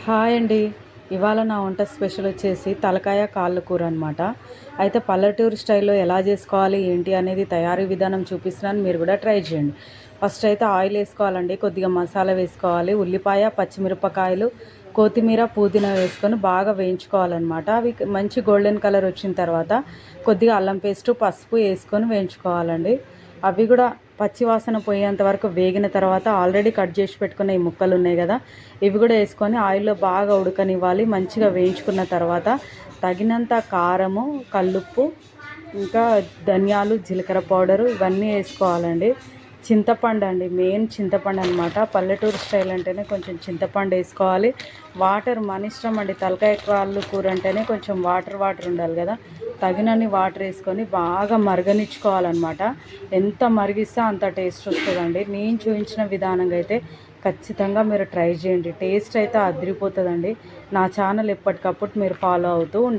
Hi అండి. ఇవాళ నా వంట స్పెషల్ వచ్చేసి తలకాయ కాళ్ళ కూర అనమాట. అయితే పల్లెటూరు స్టైల్‌లో ఎలా చేసుకోవాలి, ఏంటి అనేది తయారీ విధానం చూపిస్తున్నాను. మీరు కూడా ట్రై చేయండి. ఫస్ట్ అయితే ఆయిల్ వేసుకోవాలండి. కొద్దిగా మసాలా వేసుకోవాలి. ఉల్లిపాయ, పచ్చిమిరపకాయలు, కొత్తిమీర, పుదీనా వేసుకొని బాగా వేయించుకోవాలన్నమాట. అవి మంచి గోల్డెన్ కలర్ వచ్చిన తర్వాత కొద్దిగా అల్లం పేస్టు, పసుపు వేసుకొని వేయించుకోవాలండి. అవి కూడా పచ్చివాసన పోయేంత వరకు వేగిన తర్వాత ఆల్రెడీ కట్ చేసి పెట్టుకున్న ఈ ముక్కలు ఉన్నాయి కదా, ఇవి కూడా వేసుకొని ఆయిల్లో బాగా ఉడకనివ్వాలి. మంచిగా వేయించుకున్న తర్వాత తగినంత కారము, కల్లుప్పు, ఇంకా ధనియాలు, జీలకర్ర పౌడరు ఇవన్నీ వేసుకోవాలండి. చింతపండు అండి, మెయిన్ చింతపండు అనమాట. పల్లెటూరు స్టైల్ అంటేనే కొంచెం చింతపండు వేసుకోవాలి. వాటర్ మన ఇష్టం అండి. తలకాయ కాళ్ళు కూర అంటేనే కొంచెం వాటర్ వాటర్ ఉండాలి కదా, తగినన్ని వాటర్ వేసుకొని బాగా మరగనిచ్చుకోవాలన్నమాట. ఎంత మరిగిస్తే అంత టేస్ట్ వస్తుందండి. నేను చూపించిన విధానంగా అయితే ఖచ్చితంగా మీరు ట్రై చేయండి. టేస్ట్ అయితే అదిరిపోతుందండి. నా ఛానల్ ఎప్పటికప్పుడు మీరు ఫాలో అవుతూ